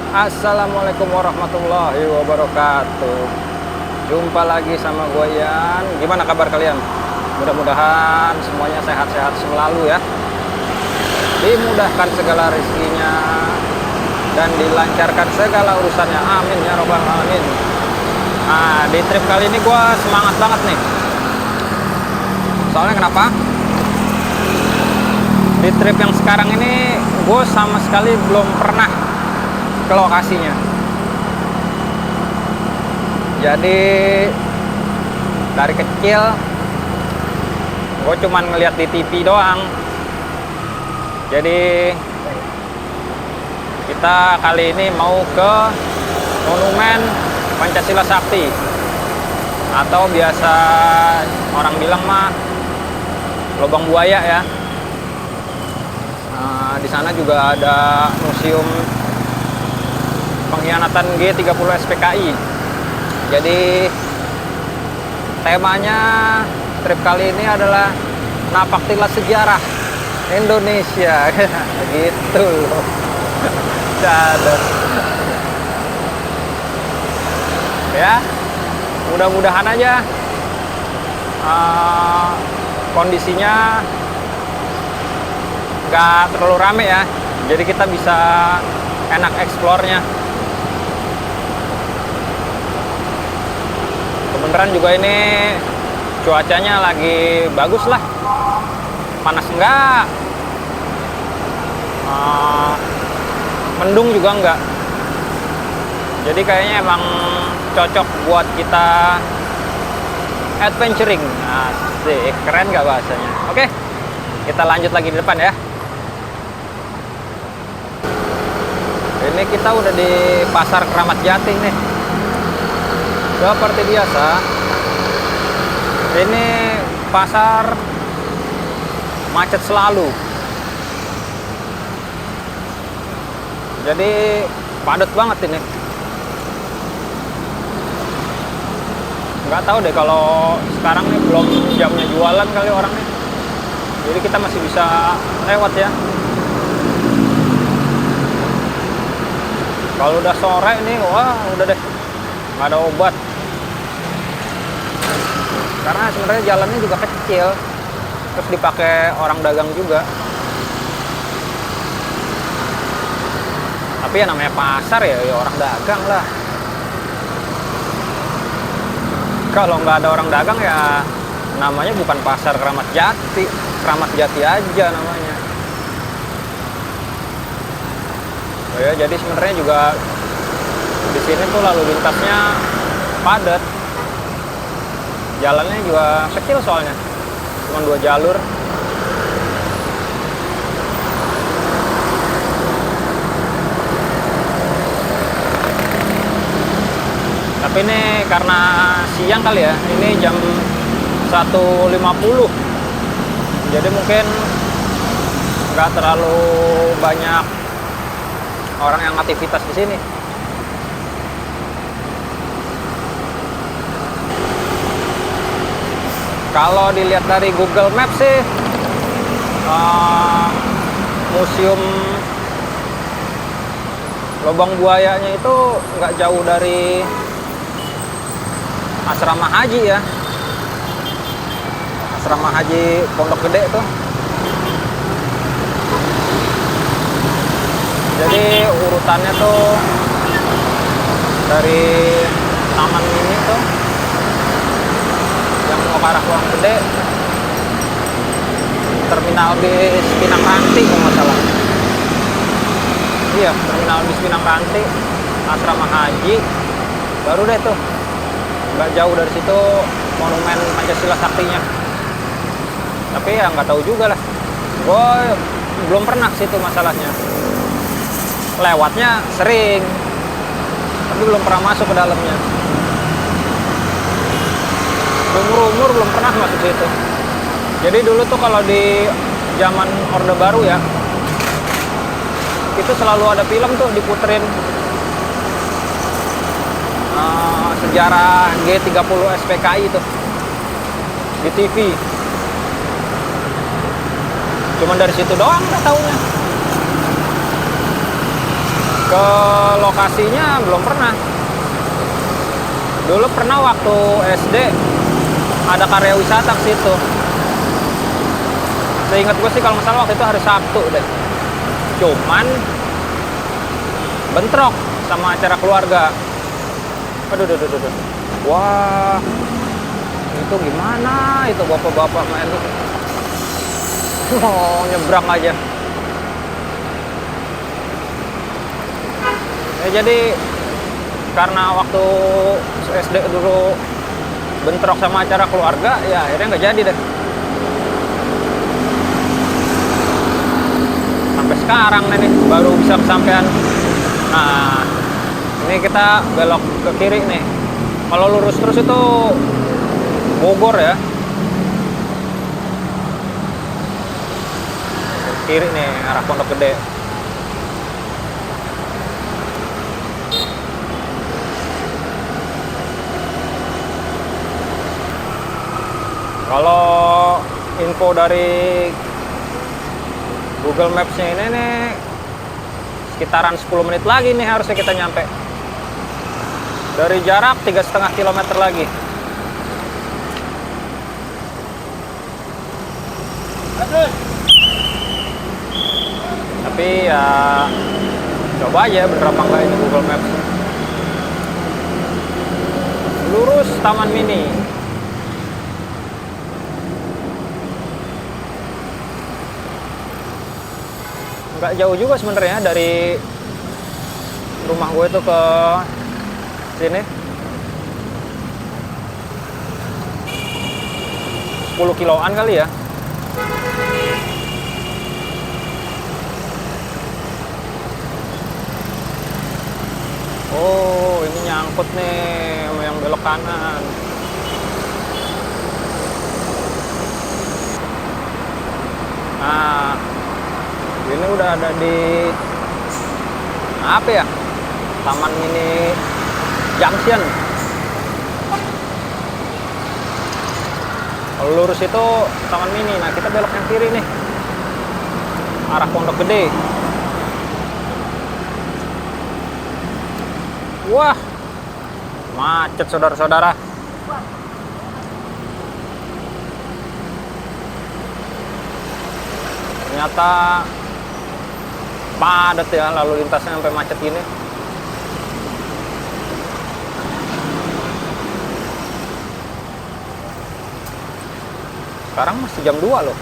Assalamualaikum warahmatullahi wabarakatuh. Jumpa lagi sama gue Yan. Gimana kabar kalian? Mudah-mudahan semuanya sehat-sehat selalu ya. Dimudahkan segala rezekinya dan dilancarkan segala urusannya. Amin ya robbal alamin. Nah, di trip kali ini gue semangat banget nih. Soalnya kenapa? Di trip yang sekarang ini gue sama sekali belum pernah ke lokasinya. Jadi dari kecil gue cuman ngeliat di TV doang. Jadi kita kali ini mau ke Monumen Pancasila Sakti, atau biasa orang bilang mah Lubang Buaya ya. Nah, di sana juga ada museum pengkhianatan G30 SPKI. Jadi temanya trip kali ini adalah napak tilas sejarah Indonesia. Gitu loh. Cadar. Ya, mudah-mudahan aja kondisinya nggak terlalu rame ya. Jadi kita bisa enak eksplornya. Kebenaran juga ini cuacanya lagi bagus lah, panas enggak, mendung juga enggak. Jadi kayaknya emang cocok buat kita adventuring. Asik, keren nggak bahasanya? Oke, kita lanjut lagi di depan ya. Ini kita udah di Pasar Kramat Jati nih. Seperti biasa, ini pasar macet selalu. Jadi padat banget ini. Nggak tahu deh kalau sekarang nih belum jamnya jualan kali orang nih. Jadi kita masih bisa lewat ya. Kalau udah sore nih, wah udah deh, nggak ada obat. Karena sebenarnya jalannya juga kecil, terus dipakai orang dagang juga. Tapi ya namanya pasar ya orang dagang lah. Kalau nggak ada orang dagang ya namanya bukan Pasar Kramat Jati, Kramat Jati aja namanya. Oh ya, jadi sebenarnya juga di sini tuh lalu lintasnya padat. Jalannya juga kecil soalnya, cuma 2 jalur. Tapi ini karena siang kali ya, ini jam 1.50. Jadi mungkin nggak terlalu banyak orang yang aktivitas di sini. Kalau dilihat dari Google Maps sih, museum Lubang Buayanya itu nggak jauh dari asrama haji ya. Asrama haji Pondok Gede tuh. Jadi urutannya tuh dari taman ini tuh yang mau ke arah Pondok Gede, terminal bis Pinang Ranti kalau nggak salah. Iya, terminal bis Pinang Ranti, asrama haji, baru deh tuh. Nggak jauh dari situ Monumen Pancasila Saktinya. Tapi ya nggak tahu juga lah. Gue belum pernah ke situ masalahnya. Lewatnya sering, tapi belum pernah masuk ke dalamnya. Umur belum pernah masuk situ. Jadi dulu tuh kalau di zaman Orde Baru ya, itu selalu ada film tuh diputerin sejarah G30 SPKI itu di TV. Cuman dari situ doang udah taunya. Ke lokasinya belum pernah. Dulu pernah waktu SD ada karya wisata ke situ. Seingat gue sih kalau nggak salah waktu itu hari Sabtu deh. Cuman bentrok sama acara keluarga. Aduh. Wah, itu gimana itu bapak-bapak main tuh. Oh, nyebrang aja. Ya, jadi karena waktu SD dulu bentrok sama acara keluarga, ya akhirnya nggak jadi deh. Sampai sekarang nih baru bisa kesampaian. Nah, ini kita belok ke kiri nih. Kalau lurus terus itu Bogor ya. Ke kiri nih arah Pondok Gede. Kalau info dari Google Maps-nya ini nih sekitaran 10 menit lagi nih harusnya kita nyampe. Dari jarak 3,5 kilometer lagi. Tapi ya coba aja bener apa enggak ini Google Maps. Lurus Taman Mini. Nggak jauh juga sebenarnya dari rumah gue itu ke sini. 10 kiloan kali ya. Oh, ini nyangkut nih sama yang belok kanan. Nah, ini udah ada di apa ya? Taman Mini Junction. Kalau lurus itu Taman Mini. Nah, kita belok yang kiri nih. Arah Pondok Gede. Wah. Macet saudara-saudara. Ternyata padat ya lalu lintasnya sampai macet gini. Sekarang masih jam 2 loh.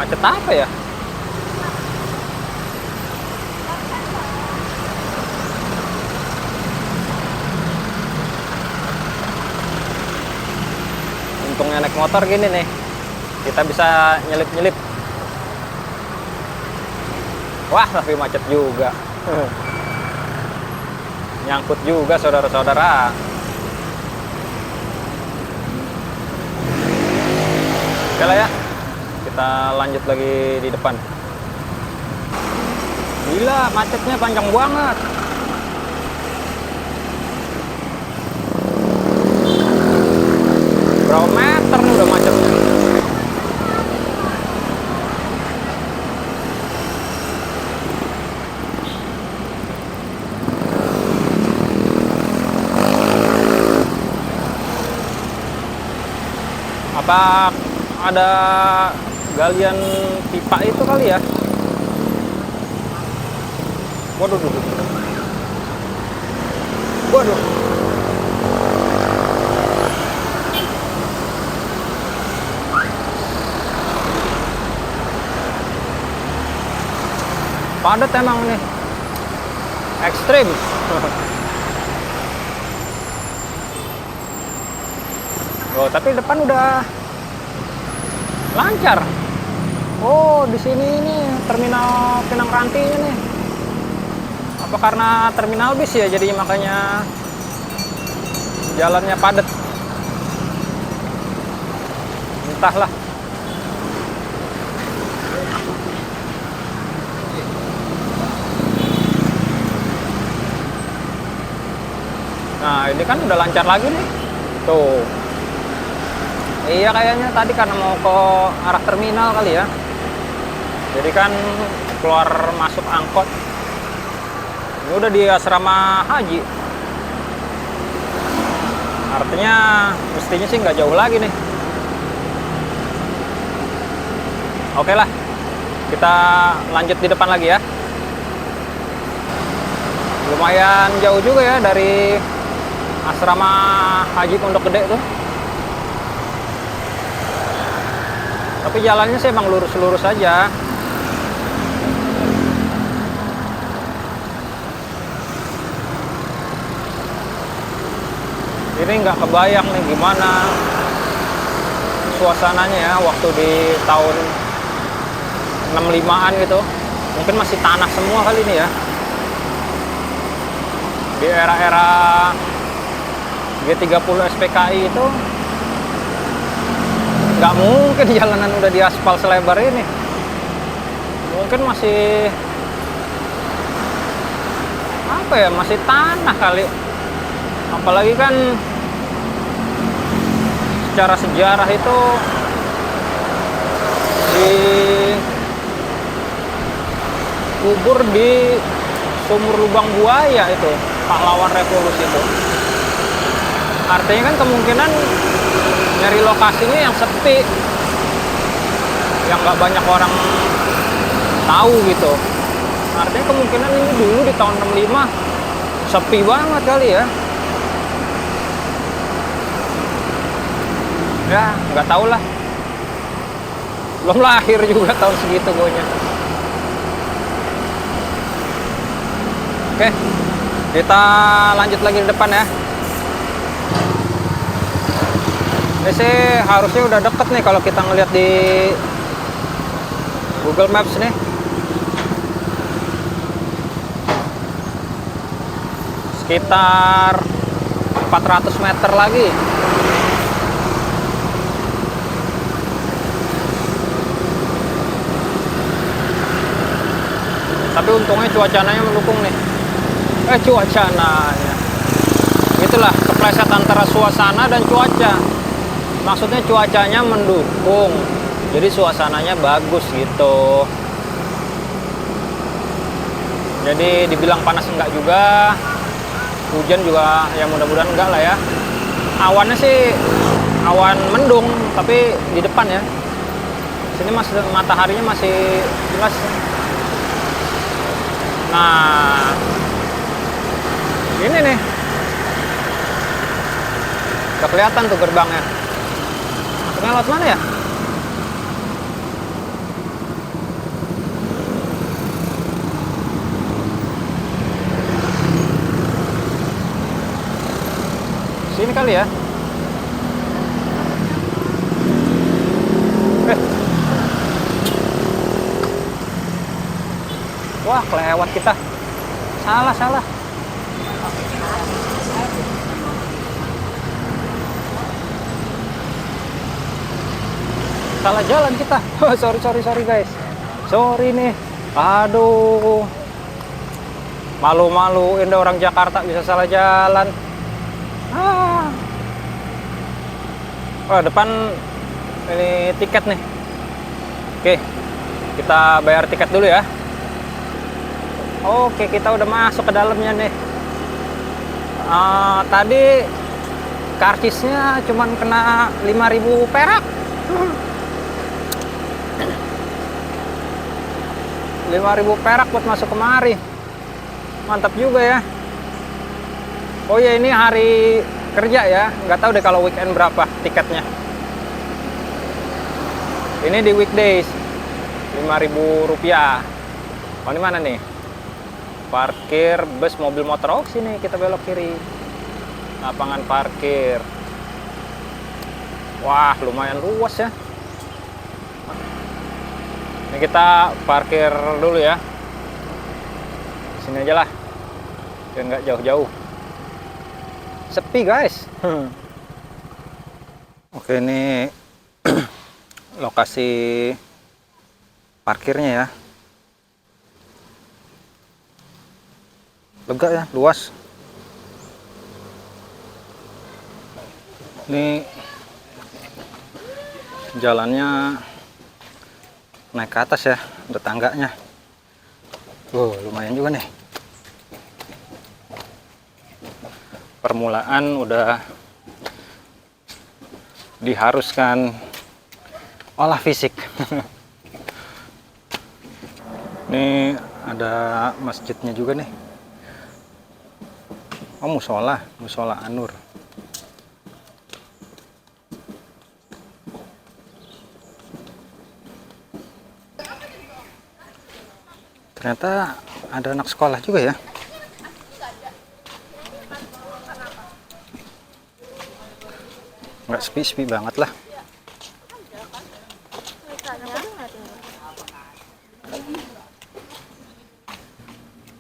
Macet apa ya? Untungnya naik motor gini nih, kita bisa nyelip-nyelip. Wah, tapi macet juga. Nyangkut juga saudara-saudara. Oke lah ya, kita lanjut lagi di depan. Gila, macetnya panjang banget. Berapa meter nih udah macetnya? Apa ada galian pipa itu kali ya? Waduh. Waduh. Padat emang nih. Ekstrim. Oh, tapi depan udah lancar. Oh, di sini ini terminal Pinang Rantinya nih. Apa karena terminal bis ya jadinya makanya jalannya padat. Entahlah. Nah, ini kan udah lancar lagi nih. Tuh. Iya kayaknya tadi karena mau ke arah terminal kali ya. Jadi kan keluar masuk angkot. Ini udah di asrama haji. Artinya mestinya sih nggak jauh lagi nih. Oke lah, kita lanjut di depan lagi ya. Lumayan jauh juga ya dari asrama haji Pondok Gede tuh. Tapi jalannya sih emang lurus-lurus aja. Ini nggak kebayang nih gimana suasananya ya waktu di tahun 65-an gitu. Mungkin masih tanah semua kali ini ya. Di era-era G30 SPKI itu nggak mungkin jalanan udah diaspal selebar ini. Mungkin masih apa ya, masih tanah kali. Apalagi kan secara sejarah itu dikubur di sumur lubang buaya itu, pahlawan revolusi itu. Artinya kan kemungkinan nyari lokasinya yang sepi, yang nggak banyak orang tahu gitu. Artinya kemungkinan ini dulu di tahun 65 sepi banget kali ya. Ya nggak tahu lah, belum lahir juga tahun segitu gonya. Oke, kita lanjut lagi di depan ya. Ini sih harusnya udah deket nih kalau kita ngeliat di Google Maps nih. Sekitar 400 meter lagi. Tapi untungnya cuacanya mendukung nih. Cuacanya. Itulah kepleset antara suasana dan cuaca. Maksudnya cuacanya mendukung, jadi suasananya bagus gitu. Jadi dibilang panas enggak juga, hujan juga ya mudah-mudahan enggak lah ya. Awannya sih awan mendung, tapi di depan ya. Sini masih mataharinya masih jelas. Nah, ini nih, udah kelihatan tuh gerbangnya. Masuknya lewat mana ya? Sini kali ya. Wah, kelewat kita. Salah. Salah jalan kita. Sorry guys. Sorry nih. Aduh. Malu-maluin deh orang Jakarta bisa salah jalan. Oh, depan ini tiket nih. Oke. Kita bayar tiket dulu ya. Oke, kita udah masuk ke dalamnya nih. Tadi karcisnya cuman kena 5.000 perak. 5.000 perak buat masuk kemari. Mantap juga ya. Oh ya, ini hari kerja ya. Nggak tahu deh kalau weekend berapa tiketnya. Ini di weekdays 5.000 rupiah. Oh, ini mana nih? Parkir bus mobil motor. Oh, sini kita belok kiri. Lapangan parkir. Wah, lumayan luas ya. Ini kita parkir dulu ya. Sini aja lah. Biar nggak jauh-jauh. Sepi guys. Oke, ini lokasi parkirnya ya. Lega ya, luas. Ini jalannya naik ke atas ya, ada tangganya. Lumayan juga nih. Permulaan udah diharuskan olah fisik. Ini ada masjidnya juga nih. Oh, musola Anur. Ternyata ada anak sekolah juga ya. Nggak sepi banget lah.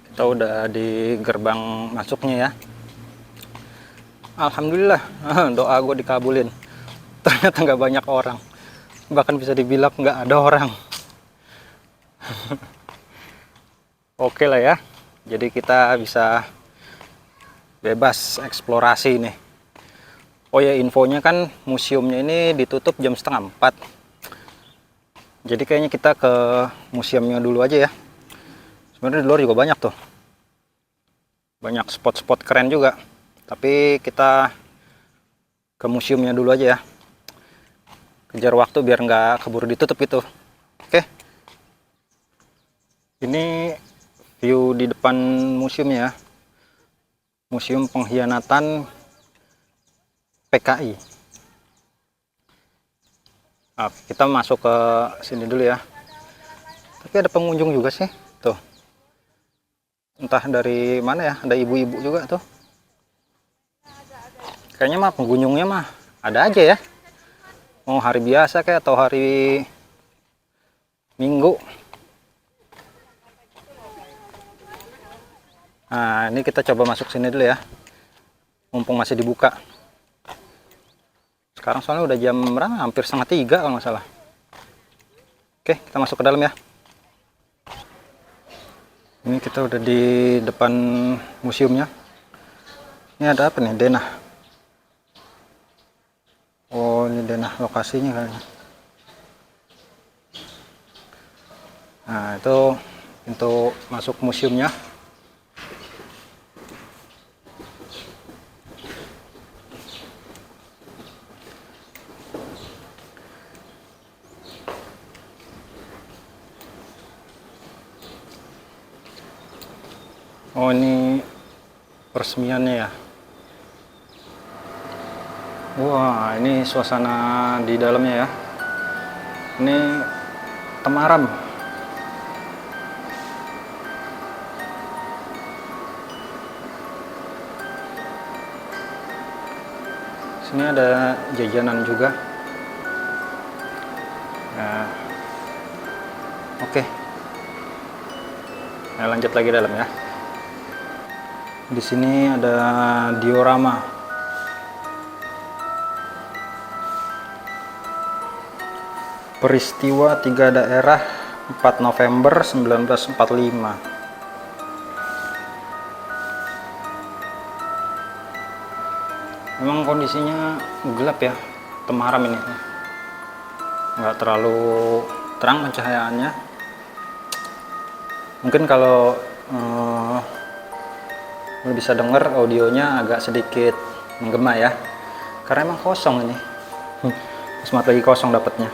Kita udah di gerbang masuknya ya. Alhamdulillah, doa gue dikabulin. Ternyata nggak banyak orang. Bahkan bisa dibilang nggak ada orang. Oke lah ya, jadi kita bisa bebas eksplorasi nih. Oh ya, infonya kan museumnya ini ditutup jam 3:30. Jadi kayaknya kita ke museumnya dulu aja ya. Sebenarnya di luar juga banyak tuh, banyak spot-spot keren juga. Tapi kita ke museumnya dulu aja ya. Kejar waktu biar nggak keburu ditutup gitu. Oke. Ini view di depan museumnya ya. Museum Pengkhianatan PKI. Nah, kita masuk ke sini dulu ya. Tapi ada pengunjung juga sih, tuh. Entah dari mana ya, ada ibu-ibu juga tuh. Kayaknya mah pengunjungnya mah ada aja ya. Mau hari biasa kayak atau hari Minggu. Nah, ini kita coba masuk sini dulu ya. Mumpung masih dibuka. Sekarang soalnya udah jam berapa? Hampir 2:30 kalau nggak salah. Oke, kita masuk ke dalam ya. Ini kita udah di depan museumnya. Ini ada apa nih? Denah. Oh, ini denah lokasinya kayaknya. Nah, itu pintu masuk museumnya. Oh, ini peresmiannya ya. Wah, ini suasana di dalamnya ya. Ini Temaram. Sini ada jajanan juga. Nah, oke. Nah, lanjut lagi dalam ya. Di sini ada diorama. Peristiwa 3 daerah 4 November 1945. Memang kondisinya gelap ya, Temaram ini. Nggak terlalu terang pencahayaannya. Mungkin kalau lu bisa denger audionya agak sedikit menggema ya, karena emang kosong ini. Smart lagi kosong dapatnya.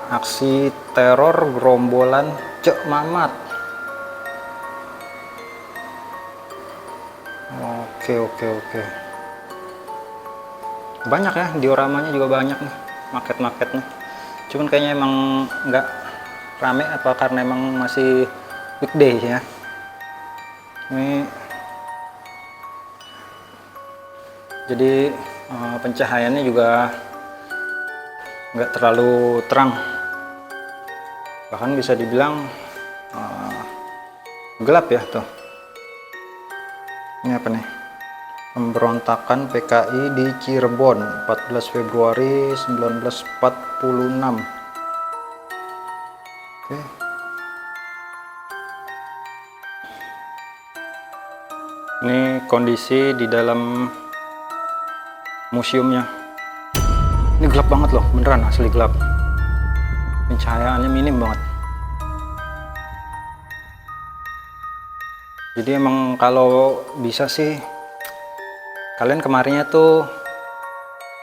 Aksi teror gerombolan Cek Mamat. Oke. Banyak ya, dioramanya juga banyak nih, market-marketnya. Cuman kayaknya emang nggak rame apa karena emang masih weekday ya. Ini jadi pencahayaannya juga nggak terlalu terang, bahkan bisa dibilang gelap ya tuh. Ini apa nih? Pemberontakan PKI di Cirebon 14 Februari 1946. Oke. Ini kondisi di dalam museumnya. Ini gelap banget loh, beneran asli gelap. Pencahayaannya minim banget. Jadi emang kalau bisa sih kalian kemarinnya tuh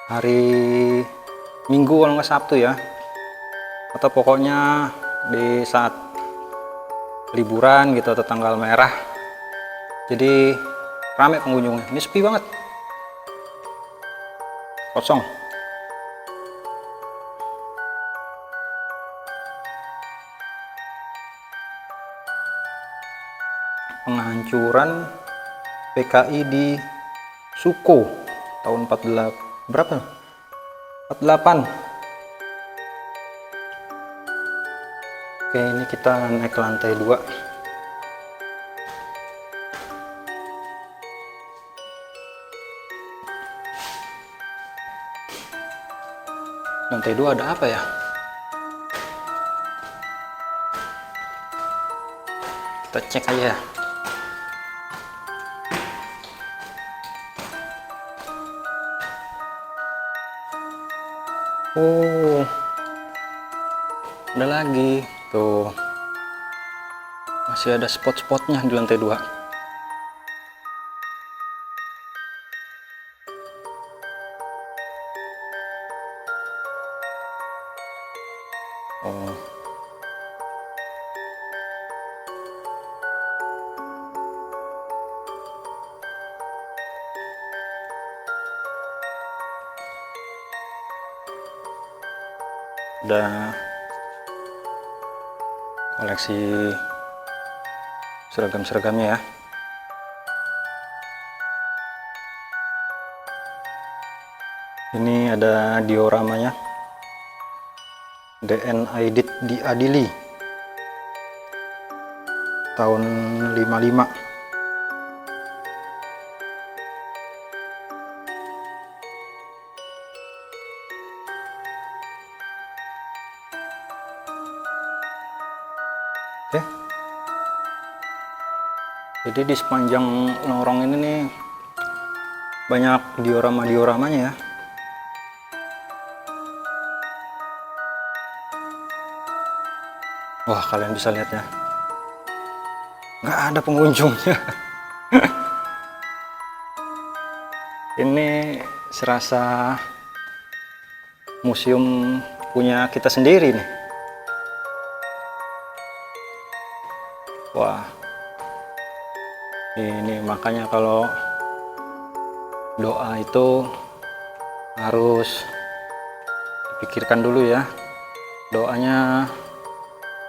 hari Minggu kalau nggak Sabtu ya, atau pokoknya di saat liburan gitu atau tanggal merah, jadi rame pengunjungnya. Ini sepi banget, kosong. Penghancuran PKI di Suko tahun 48 berapa? 48. Oke, ini kita naik ke lantai 2. Lantai 2 ada apa ya? Kita cek aja. Oh, ada lagi tuh, masih ada spot-spotnya di lantai 2. Oh, ada koleksi seragam-seragamnya ya. Ini ada dioramanya, DN Aidit Diadili tahun 55. Oke. Jadi di sepanjang lorong ini nih banyak diorama-dioramanya ya. Wah, kalian bisa lihat ya, nggak ada pengunjungnya. Ini serasa museum punya kita sendiri nih. Wah, ini makanya kalau doa itu harus dipikirkan dulu ya doanya.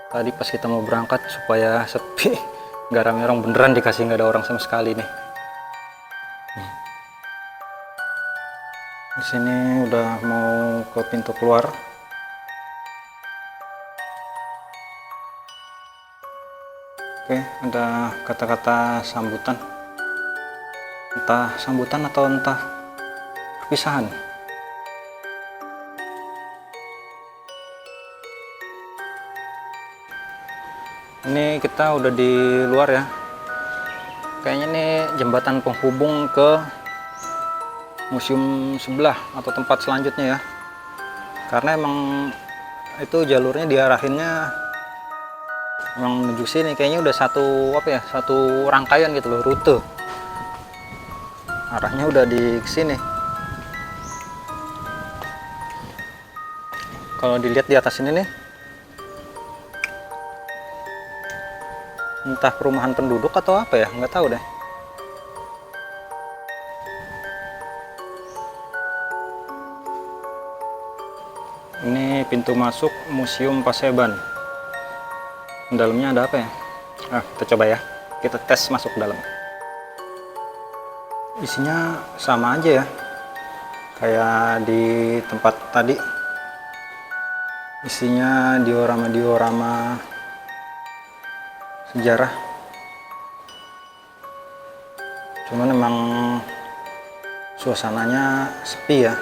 Tadi pas kita mau berangkat supaya sepi, nggak rame orang, beneran dikasih nggak ada orang sama sekali nih. Di sini udah mau ke pintu keluar. Oke, ada kata-kata sambutan. Entah sambutan atau entah perpisahan. Ini kita udah di luar ya. Kayaknya ini jembatan penghubung ke museum sebelah atau tempat selanjutnya ya. Karena emang itu jalurnya diarahinnya emang menuju sini. Kayaknya udah satu rangkaian gitu loh, rute. Arahnya udah di sini. Kalau dilihat di atas ini nih, entah perumahan penduduk atau apa ya, nggak tahu deh. Ini pintu masuk Museum Paseban. Dalamnya ada apa ya? Kita coba ya, kita tes masuk ke dalam. Isinya sama aja ya, kayak di tempat tadi. Isinya diorama-diorama sejarah. Cuman emang suasananya sepi ya.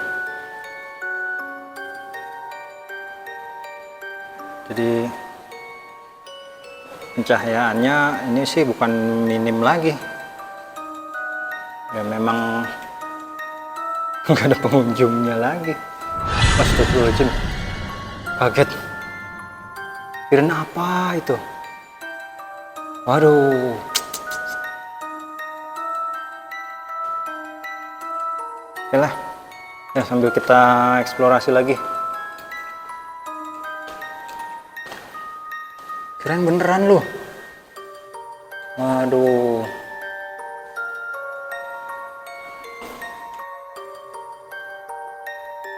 Jadi pencahayaannya ini sih bukan minim lagi. Ya memang nggak ada pengunjungnya lagi. Astagfirullahaladzim, kaget. Kirain apa itu? Waduh. Oke lah, ya sambil kita eksplorasi lagi. Kirain beneran loh. Waduh.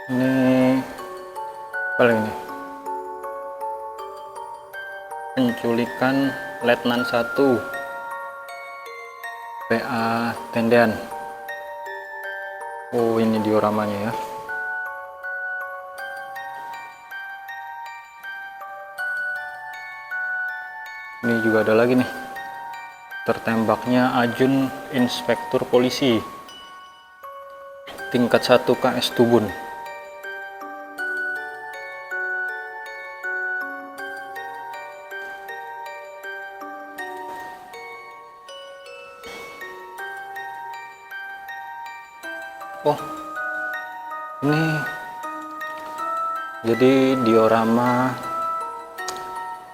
Ini apa ini? Penculikan Letnan 1 PA Tendean. Oh, ini dioramanya ya. Ini juga ada lagi nih. Tertembaknya Ajun Inspektur Polisi tingkat 1 KS Tubun. Oh, ini jadi diorama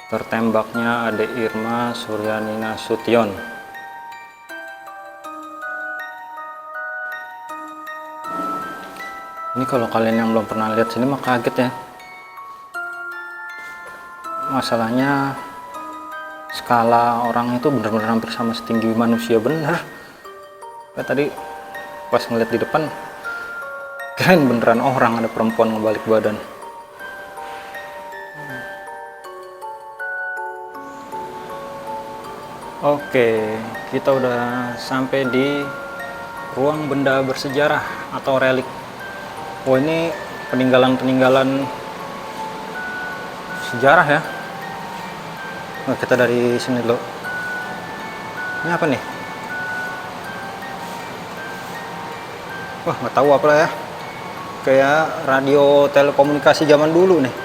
tertembaknya Ade Irma Suryani Nasution. Ini kalau kalian yang belum pernah lihat sini mah kaget ya. Masalahnya skala orang itu benar-benar hampir sama setinggi manusia bener. Kayak tadi pas ngeliat di depan kirain beneran orang, ada perempuan ngebalik badan. Oke, kita udah sampai di ruang benda bersejarah atau relik. Oh, ini peninggalan-peninggalan sejarah ya. Nah, kita dari sini dulu. Ini apa nih? Wah, nggak tahu apa ya. Kayak radio telekomunikasi zaman dulu nih.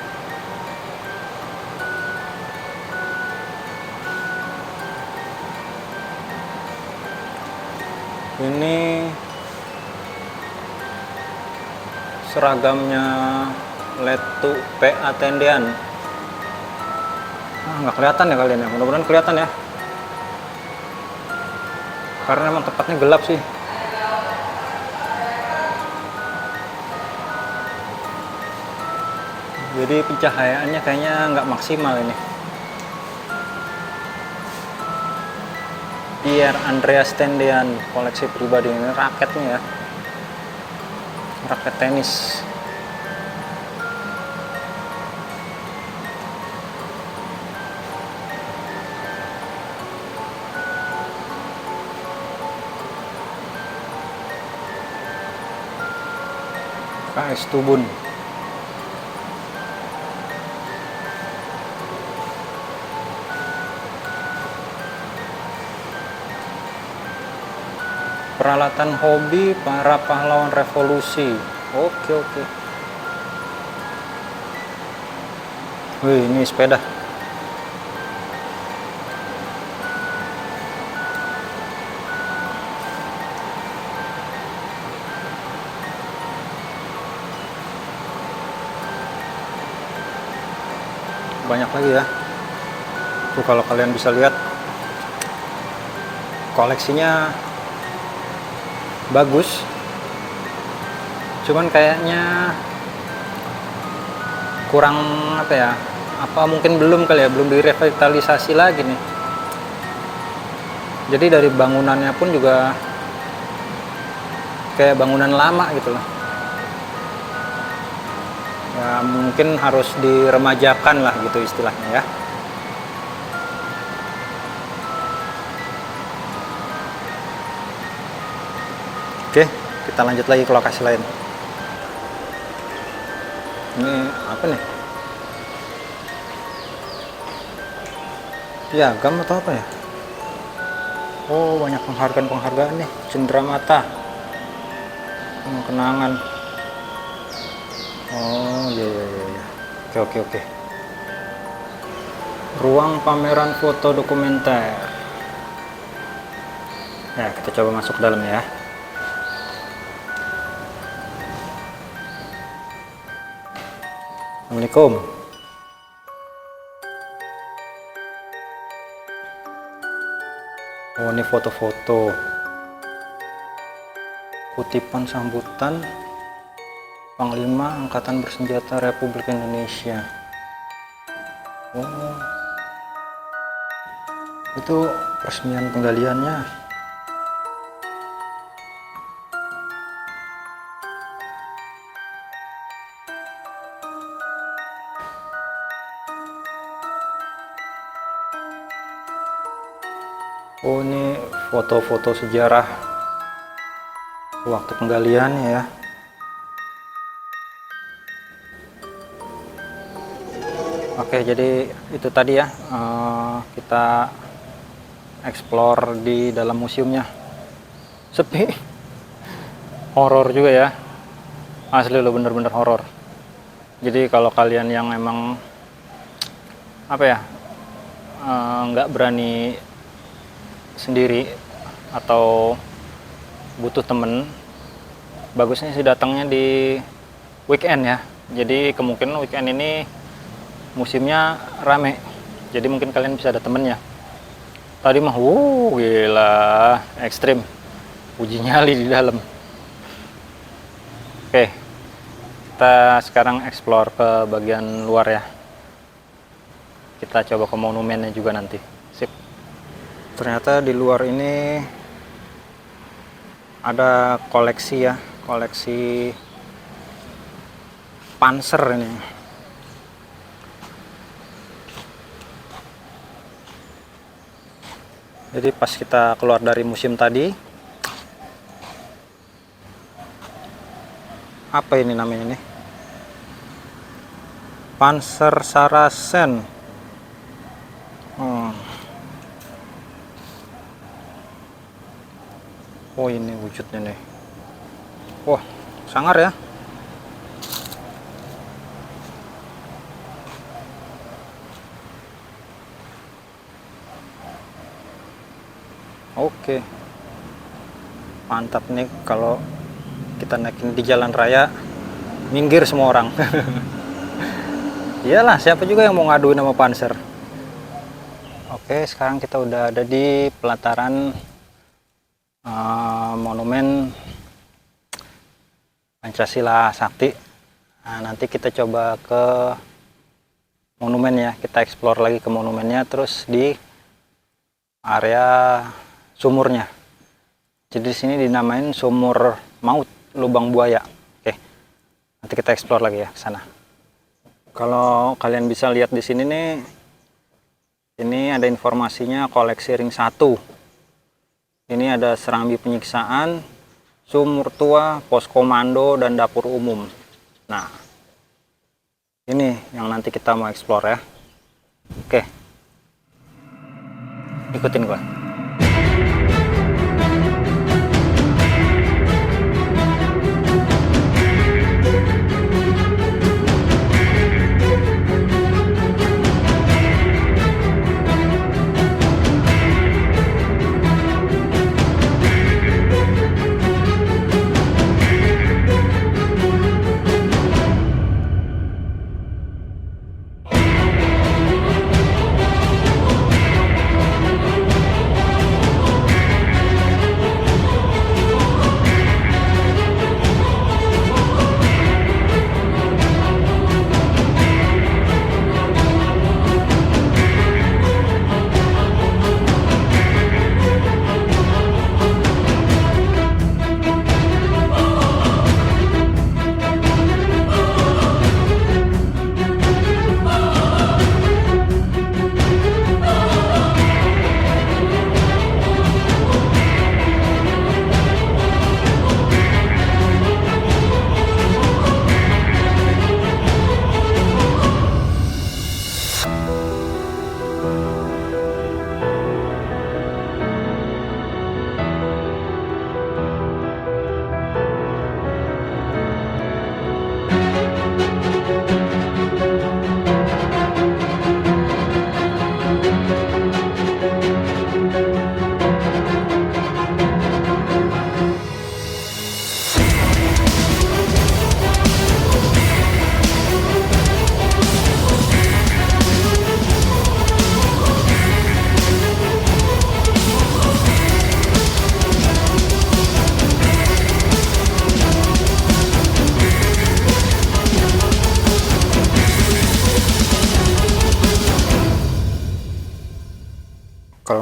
Ini seragamnya Letu PA Tendean. Nggak kelihatan ya kalian ya. Mudah-mudahan kelihatan ya. Karena emang tempatnya gelap sih. Jadi pencahayaannya kayaknya nggak maksimal ini. Pierre Andreas Tendean, koleksi pribadi. Ini raketnya ya, raket tenis. KS Tubun. Peralatan hobi para pahlawan revolusi. Oke. Wih, ini sepeda. Banyak lagi ya. Tuh, kalau kalian bisa lihat koleksinya bagus, cuman kayaknya kurang apa ya, apa mungkin belum kali ya, belum direvitalisasi lagi nih. Jadi dari bangunannya pun juga kayak bangunan lama gitu loh ya, mungkin harus diremajakan lah gitu istilahnya ya. Oke, kita lanjut lagi ke lokasi lain. Ini apa nih? Piagam atau apa ya? Oh, banyak penghargaan nih. Cenderamata, kenangan. Oh, iya. Oke. Ruang pameran foto dokumenter. Ya, kita coba masuk ke dalam ya. Assalamualaikum. Oh, ini foto-foto kutipan sambutan Panglima Angkatan Bersenjata Republik Indonesia. Oh, itu peresmian penggaliannya. Oh, ini foto-foto sejarah waktu penggaliannya ya. Oke, jadi itu tadi ya, kita explore di dalam museumnya. Sepi, horor juga ya, asli lo, bener-bener horor. Jadi kalau kalian yang emang apa ya, nggak berani sendiri atau butuh temen, bagusnya sih datangnya di weekend ya. Jadi kemungkinan weekend ini musimnya rame, jadi mungkin kalian bisa ada temennya. Tadi mah gila, ekstrim, uji nyali di dalam. Oke, kita sekarang explore ke bagian luar ya. Kita coba ke monumennya juga nanti. Sip. Ternyata di luar ini ada koleksi ya, koleksi Panzer ini. Jadi pas kita keluar dari museum tadi, apa ini namanya nih? Panzer Saracen. Oh, ini wujudnya nih. Wah, sangar ya. Oke, mantap nih kalau kita naikin di jalan raya, minggir semua orang. Iyalah, siapa juga yang mau ngaduin sama Panzer. Oke, sekarang kita udah ada di pelataran monumen Pancasila Sakti. Nah, nanti kita coba ke monumen ya, kita explore lagi ke monumennya, terus di area sumurnya. Jadi di sini dinamain sumur maut, lubang buaya. Oke, nanti kita explore lagi ya ke sana. Kalau kalian bisa lihat di sini nih, ini ada informasinya koleksi ring 1. Ini ada serambi penyiksaan, sumur tua, pos komando, dan dapur umum. Nah, ini yang nanti kita mau explore ya. Oke, ikutin gua.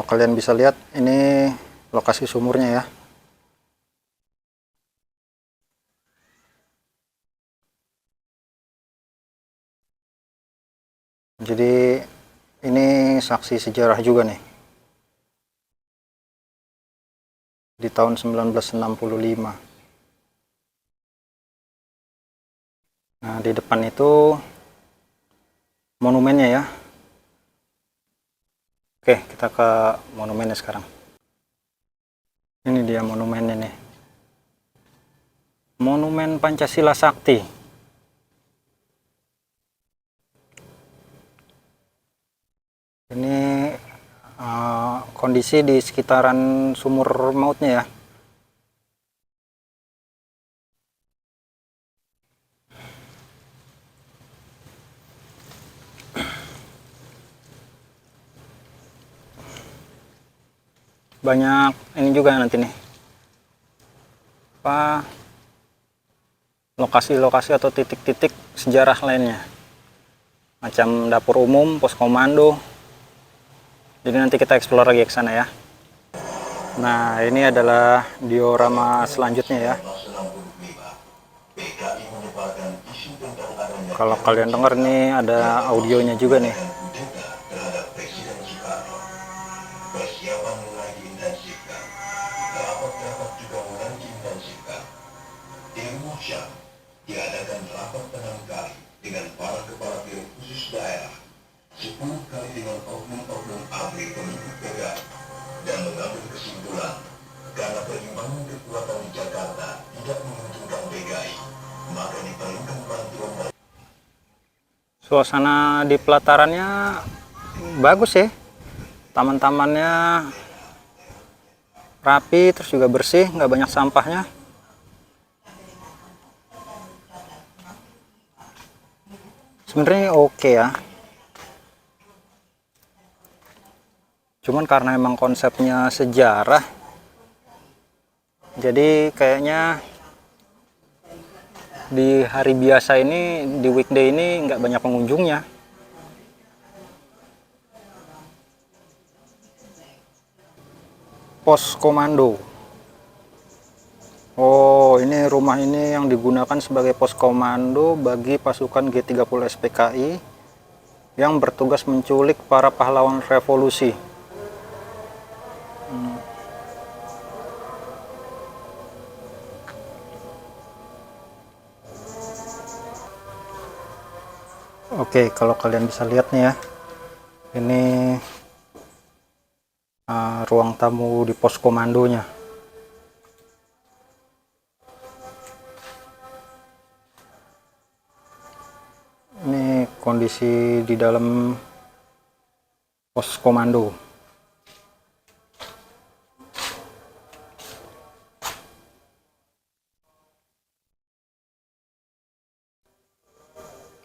kalian bisa lihat, ini lokasi sumurnya ya. Jadi ini saksi sejarah juga nih. Di tahun 1965. Nah, di depan itu monumennya ya. Oke, kita ke monumennya sekarang. Ini dia monumennya nih. Monumen Pancasila Sakti. Ini kondisi di sekitaran sumur mautnya ya. Banyak ini juga nanti nih, apa, lokasi-lokasi atau titik-titik sejarah lainnya, macam dapur umum, pos komando. Jadi nanti kita explore lagi ke sana ya. Nah, ini adalah diorama selanjutnya ya. Kalau kalian dengar nih, ada audionya juga nih. Diadakan rapat 6 kali dengan para kepala biro khusus daerah, 10 kali dengan oknum-oknum ABRI penduduk PKI, dan mengambil kesimpulan karena perimbangan kekuatan di Jakarta tidak menguntungkan PKI, maka diperlukan bantuan dari. Suasana di pelatarannya bagus ya, taman-tamannya rapi, terus juga bersih, nggak banyak sampahnya. Sebenarnya oke ya, cuman karena emang konsepnya sejarah, jadi kayaknya di hari biasa ini, di weekday ini nggak banyak pengunjungnya. Pos komando. Oh, ini rumah ini yang digunakan sebagai pos komando bagi pasukan G30 SPKI yang bertugas menculik para pahlawan revolusi. Oke, kalau kalian bisa lihat nih ya, ini ruang tamu di pos komandonya. Ini kondisi di dalam pos komando.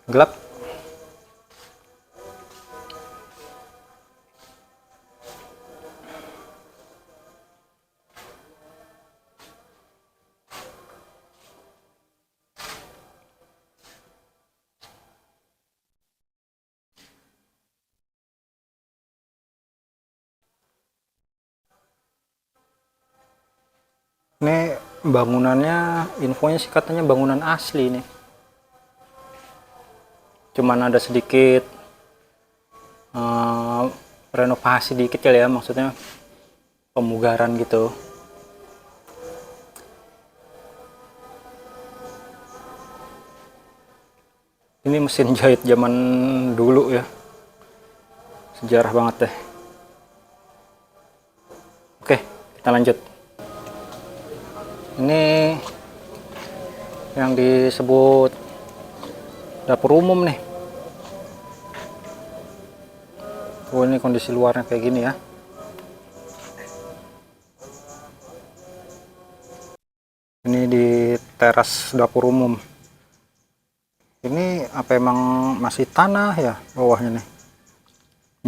Gelap. Ini bangunannya, infonya sih katanya bangunan asli nih. Cuman ada sedikit renovasi dikit ya, maksudnya pemugaran gitu. Ini mesin jahit zaman dulu ya, sejarah banget deh. Oke, kita lanjut. Ini yang disebut dapur umum nih. Oh, ini kondisi luarnya kayak gini ya. Ini di teras dapur umum. Ini apa emang masih tanah ya bawahnya nih?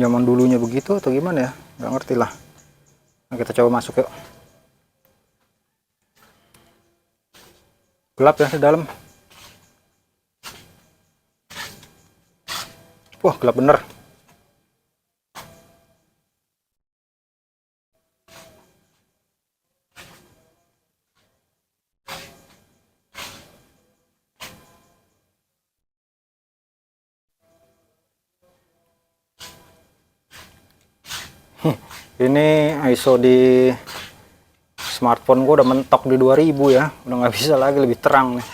Zaman dulunya begitu atau gimana ya? Nggak ngerti lah. Nah, kita coba masuk yuk. Gelap ya di dalam. Wah, gelap bener. Ini ISO di smartphone gue udah mentok di 2000 ya, udah nggak bisa lagi, lebih terang nih.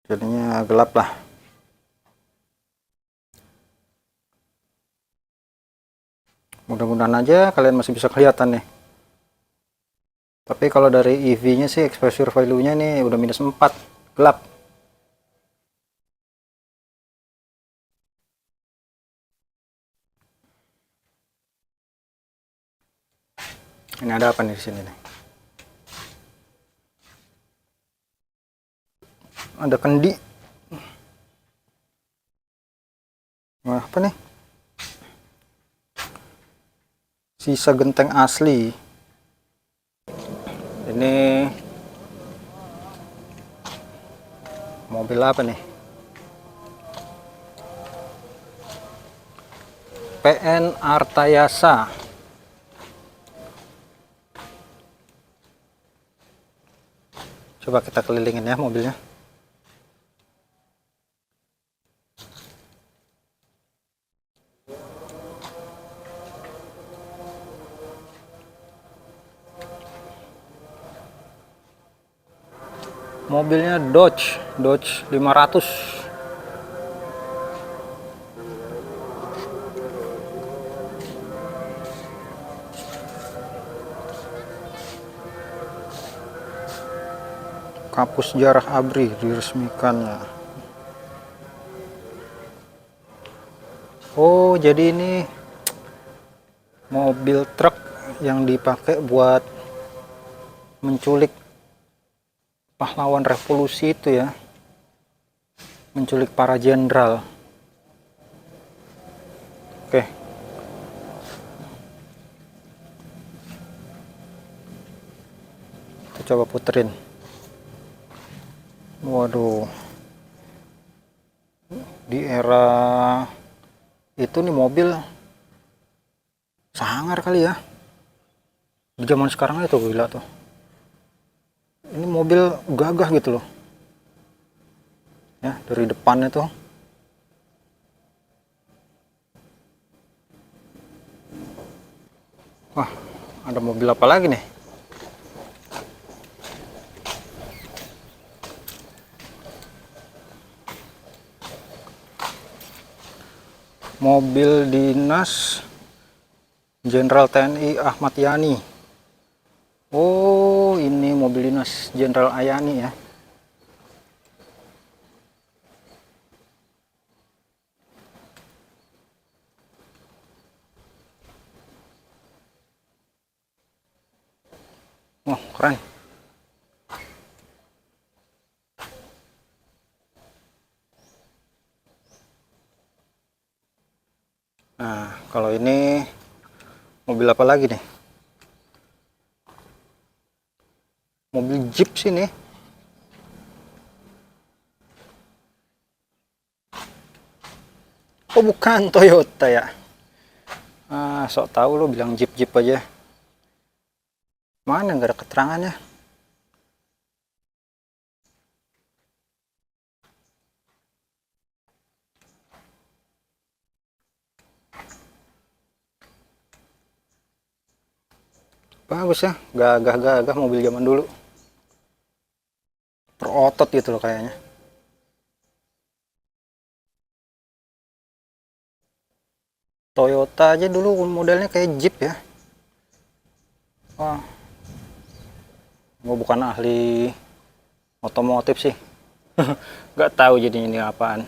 Jadinya gelap lah. Mudah-mudahan aja kalian masih bisa kelihatan nih. Tapi kalau dari EV-nya sih, exposure value-nya nih udah -4, gelap. Ini ada apa nih di sini nih? Ada kendi. Wah, apa nih? Sisa genteng asli. Ini mobil apa nih? PN Artayasa. Coba kita kelilingin ya mobilnya. Mobilnya Dodge 500. Kapus sejarah ABRI diresmikannya. Oh, jadi ini mobil truk yang dipakai buat menculik pahlawan revolusi itu ya, menculik para jenderal. Oke, kita coba puterin. Waduh, di era itu nih mobil sangar kali ya, di zaman sekarang itu gila tuh. Ini mobil gagah gitu loh ya, dari depannya tuh. Wah, ada mobil apa lagi nih? Mobil dinas Jenderal TNI Ahmad Yani. Oh, ini mobil dinas Jenderal Ayani ya. Wah, keren. Nah, kalau ini mobil apa lagi nih? Mobil Jeep sih nih. Oh, bukan Toyota ya. Ah, sok tahu lo bilang Jeep aja. Mana nggak ada keterangannya? Bagus ya, gagah mobil zaman dulu. Berotot gitu loh kayaknya. Toyota aja dulu modelnya kayak Jeep ya. Wah, gue bukan ahli otomotif sih. Nggak tahu jadinya ini apaan.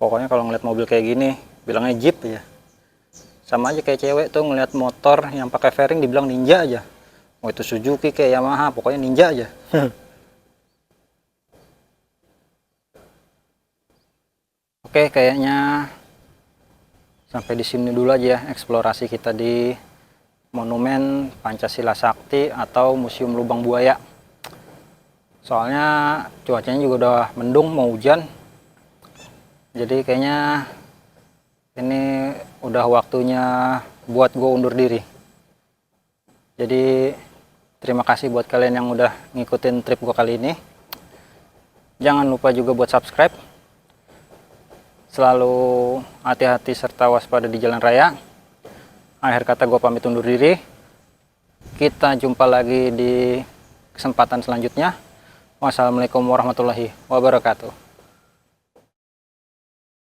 Pokoknya kalau ngeliat mobil kayak gini, bilangnya Jeep ya. Sama aja kayak cewek tuh ngeliat motor yang pakai fairing dibilang Ninja aja. Mau itu Suzuki kayak Yamaha, pokoknya Ninja aja. Oke, kayaknya sampai di sini dulu aja ya eksplorasi kita di Monumen Pancasila Sakti atau Museum Lubang Buaya. Soalnya cuacanya juga udah mendung, mau hujan. Jadi kayaknya ini udah waktunya buat gue undur diri. Jadi terima kasih buat kalian yang udah ngikutin trip gue kali ini. Jangan lupa juga buat subscribe. selalu hati-hati serta waspada di jalan raya. Akhir kata gue pamit undur diri. Kita jumpa lagi di kesempatan selanjutnya. Wassalamualaikum warahmatullahi wabarakatuh.